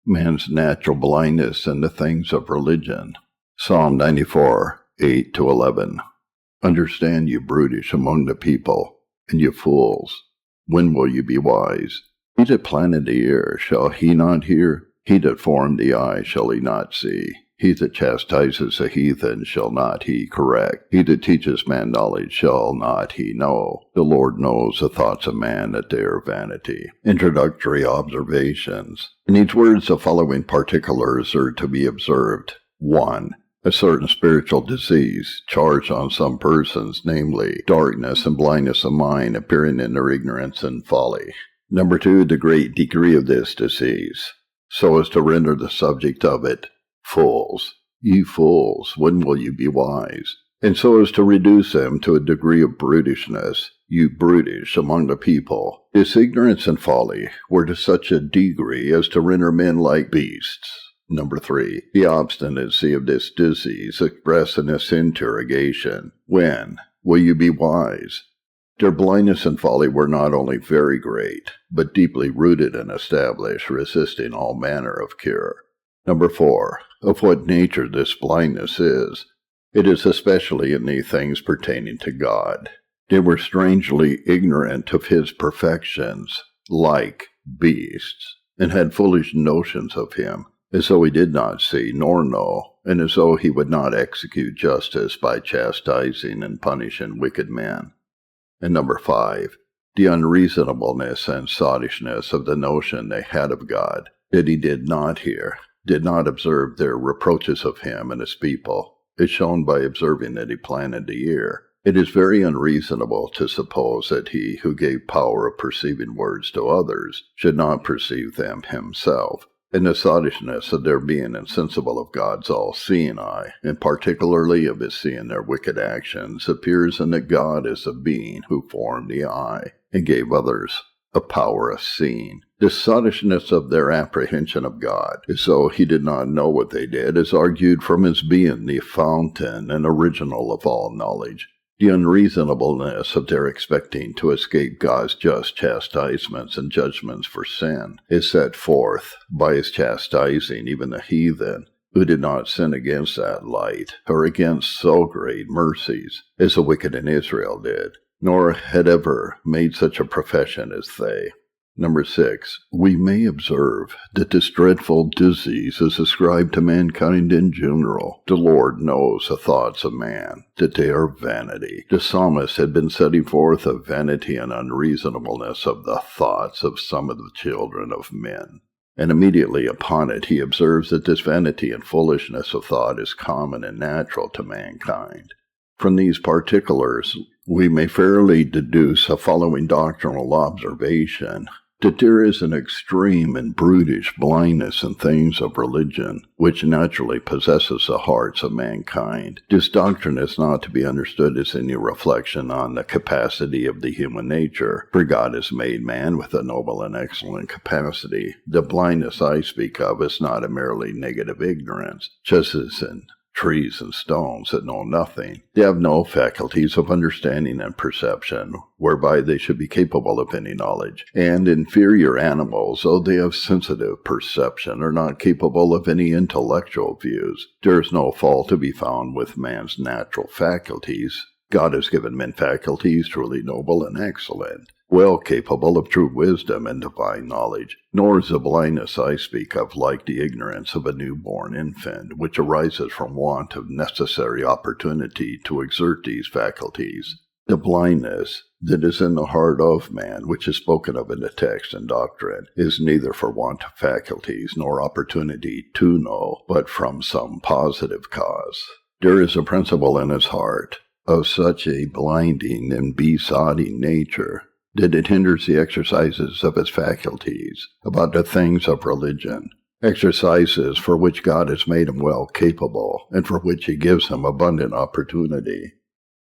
man's natural blindness in the things of religion. Psalm 94, 8-11. Understand, you brutish among the people, and you fools. When will you be wise? He that planted the ear, shall he not hear? He that formed the eye, shall he not see? He that chastiseth the heathen, shall not he correct? He that teaches man knowledge, shall not he know? The Lord knows the thoughts of man, that they are vanity. Introductory observations. In each words, the following particulars are to be observed. 1. A certain spiritual disease charged on some persons, namely, darkness and blindness of mind, appearing in their ignorance and folly. 2. The great degree of this disease, so as to render the subject of it fools. Ye fools, when will you be wise? And so as to reduce them to a degree of brutishness, you brutish among the people. This ignorance and folly were to such a degree as to render men like beasts. 3. The obstinacy of this disease expressed in this interrogation, when will you be wise? Their blindness and folly were not only very great, but deeply rooted and established, resisting all manner of cure. 4. Of what nature this blindness is. It is especially in the things pertaining to God. They were strangely ignorant of his perfections, like beasts, and had foolish notions of him, as though he did not see nor know, and as though he would not execute justice by chastising and punishing wicked men. And 5. The unreasonableness and sottishness of the notion they had of God, that he did not hear, did not observe their reproaches of him and his people, is shown by observing that he planted the ear. It is very unreasonable to suppose that he who gave power of perceiving words to others should not perceive them himself. And the sottishness of their being insensible of God's all-seeing eye, and particularly of his seeing their wicked actions, appears in that God is a being who formed the eye, and gave others a power of seeing. The sottishness of their apprehension of God, as though he did not know what they did, is argued from his being the fountain and original of all knowledge. The unreasonableness of their expecting to escape God's just chastisements and judgments for sin is set forth by his chastising even the heathen, who did not sin against that light, or against so great mercies, as the wicked in Israel did, nor had ever made such a profession as they. 6. We may observe that this dreadful disease is ascribed to mankind in general. The Lord knows the thoughts of man, that they are vanity. The psalmist had been setting forth the vanity and unreasonableness of the thoughts of some of the children of men. And immediately upon it he observes that this vanity and foolishness of thought is common and natural to mankind. From these particulars, we may fairly deduce a following doctrinal observation, that there is an extreme and brutish blindness in things of religion, which naturally possesses the hearts of mankind. This doctrine is not to be understood as any reflection on the capacity of the human nature, for God has made man with a noble and excellent capacity. The blindness I speak of is not a merely negative ignorance, just as in trees and stones that know nothing. They have no faculties of understanding and perception, whereby they should be capable of any knowledge. And inferior animals, though they have sensitive perception, are not capable of any intellectual views. There is no fault to be found with man's natural faculties. God has given men faculties truly noble and excellent, well capable of true wisdom and divine knowledge. Nor is the blindness I speak of like the ignorance of a newborn infant, which arises from want of necessary opportunity to exert these faculties. The blindness that is in the heart of man, which is spoken of in the text and doctrine, is neither for want of faculties nor opportunity to know, but from some positive cause. There is a principle in his heart of such a blinding and besotting nature that it hinders the exercises of his faculties about the things of religion, exercises for which God has made him well capable, and for which he gives him abundant opportunity.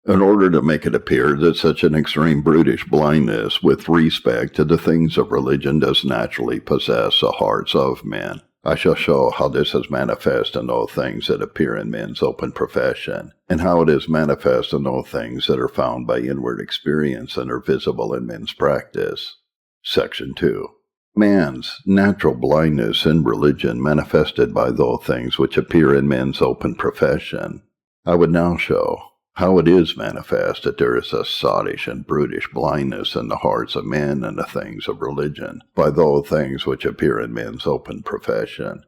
In order to make it appear that such an extreme brutish blindness with respect to the things of religion does naturally possess the hearts of men, I shall show how this is manifest in those things that appear in men's open profession, and how it is manifest in those things that are found by inward experience and are visible in men's practice. Section 2. Man's natural blindness in religion manifested by those things which appear in men's open profession. I would now show how it is manifest that there is a sottish and brutish blindness in the hearts of men and the things of religion, by those things which appear in men's open profession.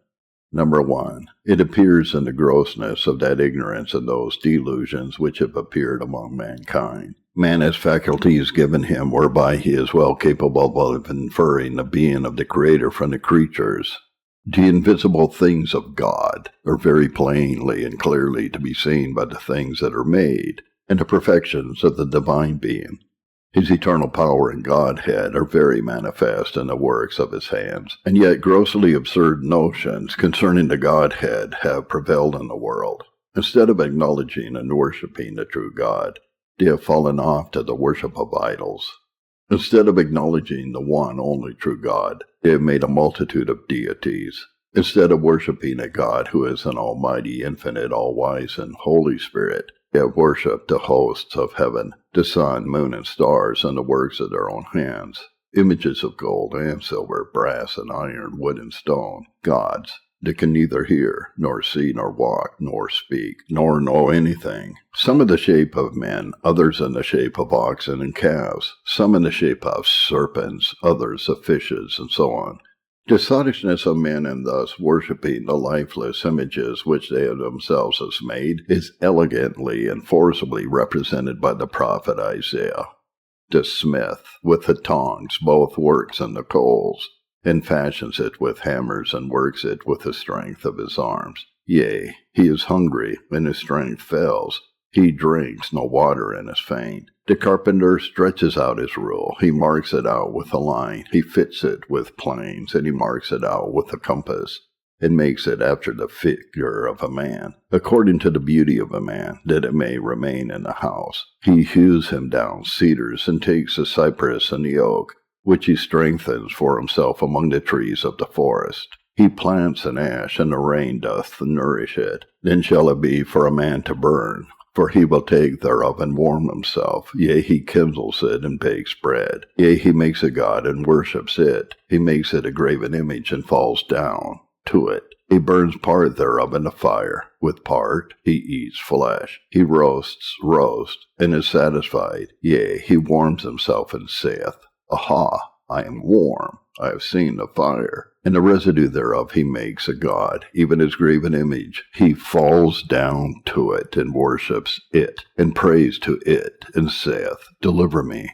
Number 1. It appears in the grossness of that ignorance and those delusions which have appeared among mankind. Man has faculties given him whereby he is well capable of inferring the being of the Creator from the creatures. The invisible things of God are very plainly and clearly to be seen by the things that are made, and the perfections of the divine being. His eternal power and Godhead are very manifest in the works of his hands, and yet grossly absurd notions concerning the Godhead have prevailed in the world. Instead of acknowledging and worshipping the true God, they have fallen off to the worship of idols. Instead of acknowledging the one only true God, they have made a multitude of deities. Instead of worshipping a God who is an almighty, infinite, all-wise, and Holy Spirit, they have worshipped the hosts of heaven, the sun, moon, and stars, and the works of their own hands, images of gold and silver, brass and iron, wood and stone, gods that can neither hear, nor see, nor walk, nor speak, nor know anything. Some in the shape of men, others in the shape of oxen and calves, some in the shape of serpents, others of fishes, and so on. The sottishness of men in thus worshipping the lifeless images which they themselves have made is elegantly and forcibly represented by the prophet Isaiah. The smith, with the tongs, both works in the coals, and fashions it with hammers, and works it with the strength of his arms. Yea, he is hungry, and his strength fails. He drinks no water, and is faint. The carpenter stretches out his rule. He marks it out with a line. He fits it with planes, and he marks it out with a compass, and makes it after the figure of a man, according to the beauty of a man, that it may remain in the house. He hews him down cedars, and takes the cypress and the oak, which he strengthens for himself among the trees of the forest. He plants an ash, and the rain doth nourish it. Then shall it be for a man to burn, for he will take thereof and warm himself. Yea, he kindles it and bakes bread. Yea, he makes a god and worships it. He makes it a graven image and falls down to it. He burns part thereof in the fire. With part he eats flesh. He roasts roast, and is satisfied. Yea, he warms himself and saith, Aha, I am warm, I have seen the fire. And the residue thereof he makes a god, even his graven image. He falls down to it, and worships it, and prays to it, and saith, Deliver me,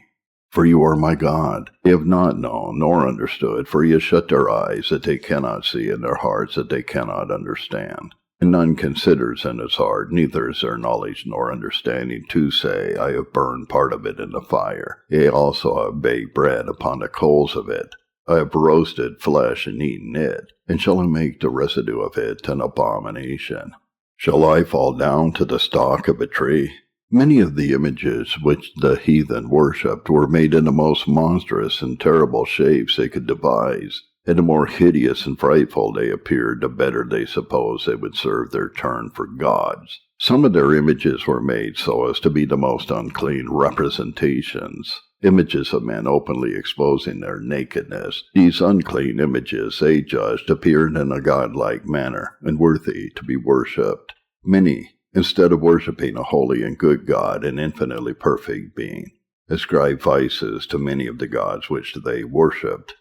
for you are my God. They have not known, nor understood, for he has shut their eyes, that they cannot see, and their hearts, that they cannot understand. And none considers in his heart, neither is there knowledge nor understanding, to say, I have burned part of it in the fire. Yea, also I have baked bread upon the coals of it. I have roasted flesh and eaten it, and shall I make the residue of it an abomination? Shall I fall down to the stalk of a tree? Many of the images which the heathen worshipped were made in the most monstrous and terrible shapes they could devise, and the more hideous and frightful they appeared, the better they supposed they would serve their turn for gods. Some of their images were made so as to be the most unclean representations, images of men openly exposing their nakedness. These unclean images, they judged, appeared in a godlike manner, and worthy to be worshipped. Many, instead of worshipping a holy and good God, an infinitely perfect being, ascribed vices to many of the gods which they worshipped.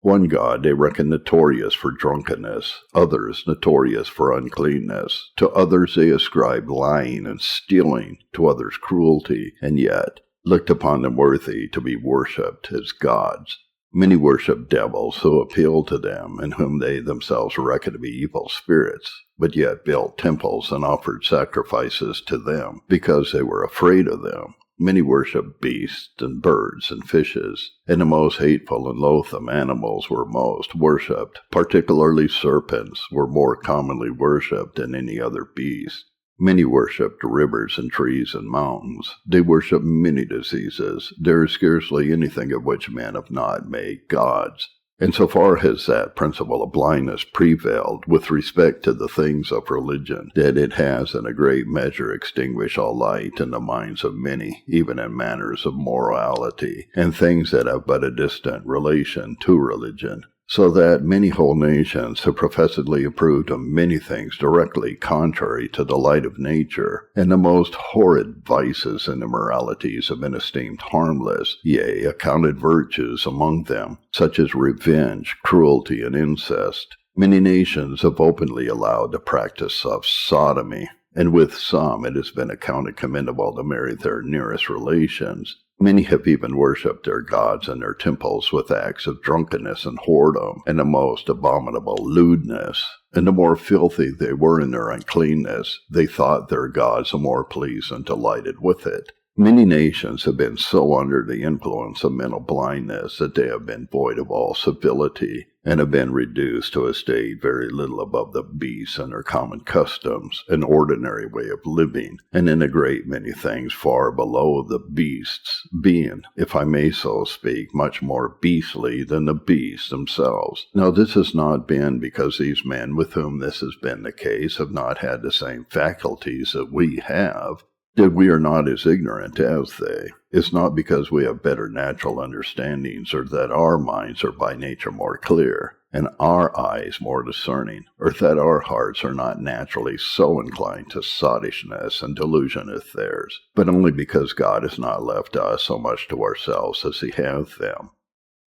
One god they reckon notorious for drunkenness, others notorious for uncleanness. To others they ascribed lying and stealing, to others cruelty, and yet looked upon them worthy to be worshipped as gods. Many worshipped devils who appealed to them, and whom they themselves reckoned to be evil spirits, but yet built temples and offered sacrifices to them, because they were afraid of them. Many worshipped beasts and birds and fishes, and the most hateful and loathsome animals were most worshipped. Particularly serpents were more commonly worshipped than any other beast. Many worshipped rivers and trees and mountains. They worshipped many diseases. There is scarcely anything of which men have not made gods. And so far has that principle of blindness prevailed with respect to the things of religion, that it has in a great measure extinguished all light in the minds of many, even in matters of morality, and things that have but a distant relation to religion. so that many whole nations have professedly approved of many things directly contrary to the light of nature, and the most horrid vices and immoralities have been esteemed harmless, yea, accounted virtues among them, such as revenge, cruelty, and incest. Many nations have openly allowed the practice of sodomy, and with some it has been accounted commendable to marry their nearest relations. Many have even worshipped their gods in their temples with acts of drunkenness and whoredom, and the most abominable lewdness. And the more filthy they were in their uncleanness, they thought their gods the more pleased and delighted with it. Many nations have been so under the influence of mental blindness that they have been void of all civility, and have been reduced to a state very little above the beasts in their common customs, an ordinary way of living, and in a great many things far below the beasts, being, if I may so speak, much more beastly than the beasts themselves. Now this has not been because these men with whom this has been the case have not had the same faculties that we have, that we are not as ignorant as they. It's not because we have better natural understandings, or that our minds are by nature more clear, and our eyes more discerning, or that our hearts are not naturally so inclined to sottishness and delusion as theirs, but only because God has not left us so much to ourselves as He has them.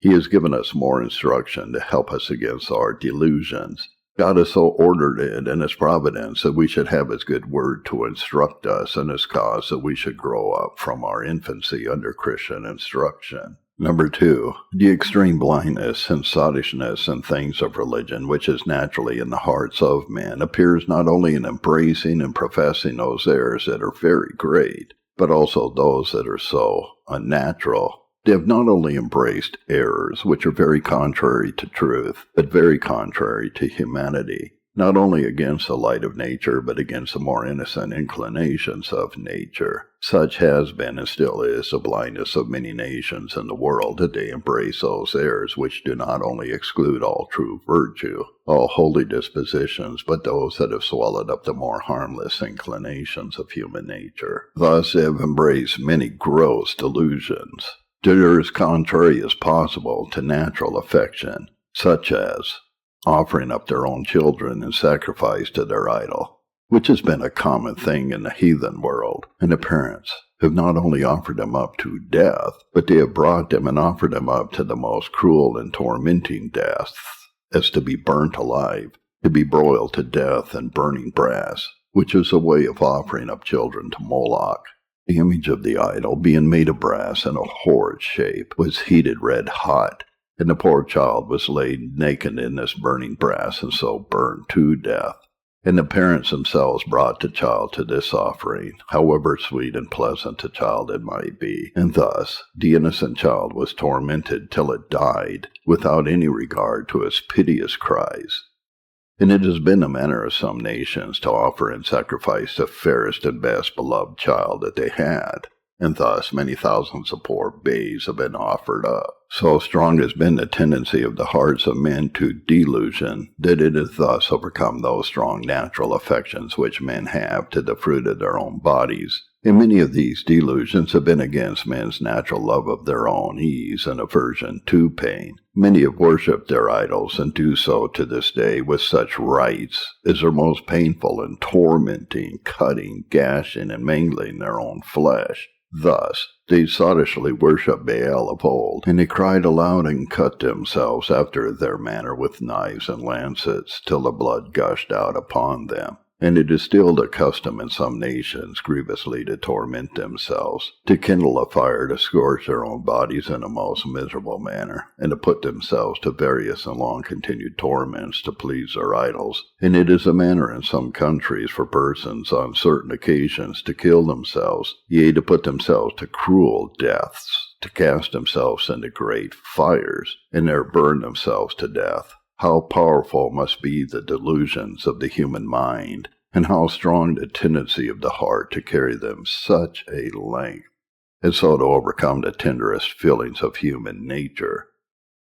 He has given us more instruction to help us against our delusions. God has so ordered it in His providence that we should have His good word to instruct us, and His cause that we should grow up from our infancy under Christian instruction. Number 2, the extreme blindness and sottishness in things of religion, which is naturally in the hearts of men, appears not only in embracing and professing those errors that are very great, but also those that are so unnatural. They have not only embraced errors which are very contrary to truth, but very contrary to humanity, not only against the light of nature, but against the more innocent inclinations of nature. Such has been and still is the blindness of many nations in the world, that they embrace those errors which do not only exclude all true virtue, all holy dispositions, but those that have swallowed up the more harmless inclinations of human nature. Thus they have embraced many gross delusions that are as contrary as possible to natural affection, such as offering up their own children in sacrifice to their idol, which has been a common thing in the heathen world, and the parents have not only offered them up to death, but they have brought them and offered them up to the most cruel and tormenting deaths, as to be burnt alive, to be broiled to death in burning brass, which is a way of offering up children to Moloch. The image of the idol, being made of brass in a horrid shape, was heated red hot, and the poor child was laid naked in this burning brass, and so burned to death. And the parents themselves brought the child to this offering, however sweet and pleasant the child it might be. And thus the innocent child was tormented till it died, without any regard to its piteous cries. And it has been the manner of some nations to offer in sacrifice the fairest and best beloved child that they had, and thus many thousands of poor babes have been offered up. So strong has been the tendency of the hearts of men to delusion, that it has thus overcome those strong natural affections which men have to the fruit of their own bodies. And many of these delusions have been against men's natural love of their own ease and aversion to pain. Many have worshipped their idols, and do so to this day with such rites as are most painful and tormenting, cutting, gashing, and mangling their own flesh. Thus they sottishly worshipped Baal of old, and they cried aloud and cut themselves after their manner with knives and lancets, till the blood gushed out upon them. And it is still the custom in some nations grievously to torment themselves, to kindle a fire to scorch their own bodies in a most miserable manner, and to put themselves to various and long-continued torments to please their idols. And it is a manner in some countries for persons on certain occasions to kill themselves, yea, to put themselves to cruel deaths, to cast themselves into great fires, and there burn themselves to death. How powerful must be the delusions of the human mind, and how strong the tendency of the heart to carry them such a length, and so to overcome the tenderest feelings of human nature.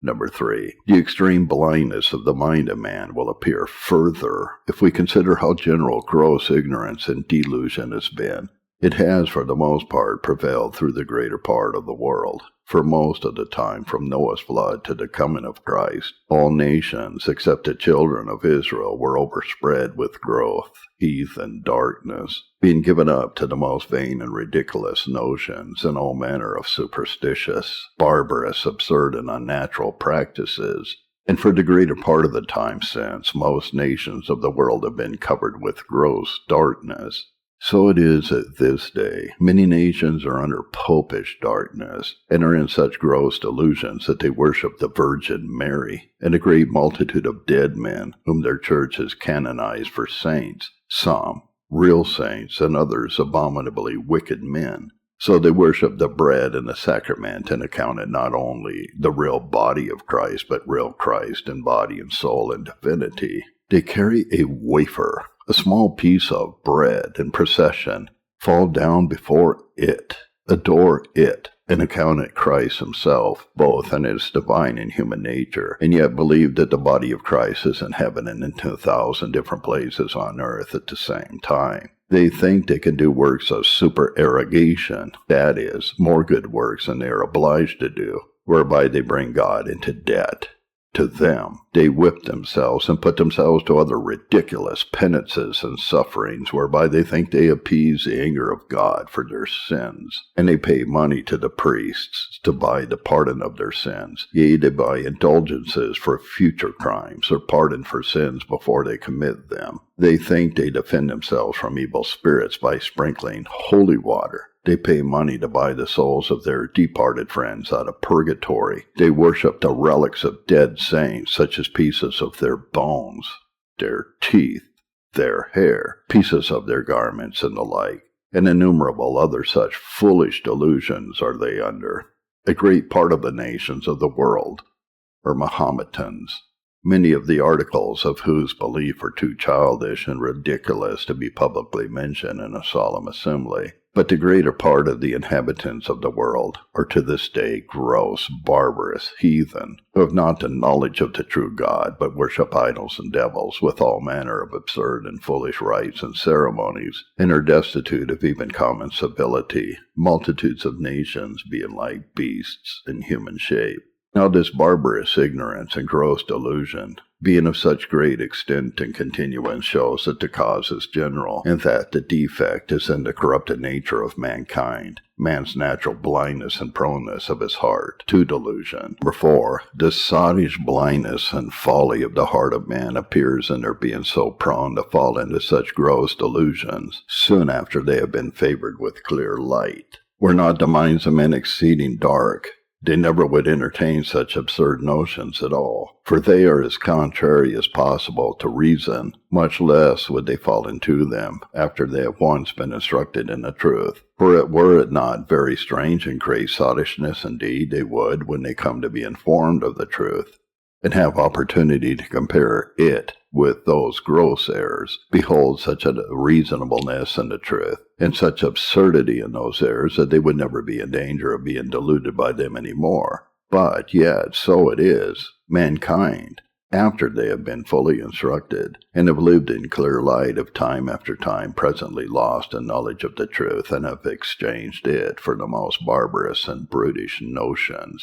Number 3, the extreme blindness of the mind of man will appear further if we consider how general gross ignorance and delusion has been, It has for the most part prevailed through the greater part of the world. For most of the time, from Noah's flood to the coming of Christ, all nations except the children of Israel were overspread with growth, heathen darkness, being given up to the most vain and ridiculous notions and all manner of superstitious, barbarous, absurd, and unnatural practices. And for the greater part of the time since, most nations of the world have been covered with gross darkness. So it is at this day. Many nations are under popish darkness, and are in such gross delusions that they worship the Virgin Mary, and a great multitude of dead men, whom their church has canonized for saints, some real saints, and others abominably wicked men. So they worship the bread and the sacrament, and account it not only the real body of Christ, but real Christ in body and soul and divinity. They carry a wafer, a small piece of bread, in procession, fall down before it, adore it, and account it Christ himself, both in its divine and human nature, and yet believe that the body of Christ is in heaven and in 2,000 different places on earth at the same time. They think they can do works of supererogation, that is, more good works than they are obliged to do, whereby they bring God into debt. To them, they whip themselves and put themselves to other ridiculous penances and sufferings, whereby they think they appease the anger of God for their sins. And they pay money to the priests to buy the pardon of their sins. Yea, they buy indulgences for future crimes, or pardon for sins before they commit them. They think they defend themselves from evil spirits by sprinkling holy water. They pay money to buy the souls of their departed friends out of purgatory. They worship the relics of dead saints, such as pieces of their bones, their teeth, their hair, pieces of their garments, and the like. And innumerable other such foolish delusions are they under. A great part of the nations of the world are Mahometans, many of the articles of whose belief are too childish and ridiculous to be publicly mentioned in a solemn assembly. But the greater part of the inhabitants of the world are to this day gross, barbarous heathen, who have not the knowledge of the true God, but worship idols and devils with all manner of absurd and foolish rites and ceremonies, and are destitute of even common civility, multitudes of nations being like beasts in human shape. Now this barbarous ignorance and gross delusion, being of such great extent and continuance, shows that the cause is general, and that the defect is in the corrupted nature of mankind, man's natural blindness and proneness of his heart to delusion. Wherefore, this sottish blindness and folly of the heart of man appears in their being so prone to fall into such gross delusions, soon after they have been favored with clear light. Were not the minds of men exceeding dark, they never would entertain such absurd notions at all, for they are as contrary as possible to reason, much less would they fall into them after they have once been instructed in the truth. For were it not very strange and great sottishness indeed, they would, when they come to be informed of the truth, and have opportunity to compare it with those gross errors, behold such a reasonableness in the truth, and such absurdity in those errors, that they would never be in danger of being deluded by them any more. But yet so it is, mankind, after they have been fully instructed, and have lived in clear light of time after time, presently lost in knowledge of the truth, and have exchanged it for the most barbarous and brutish notions.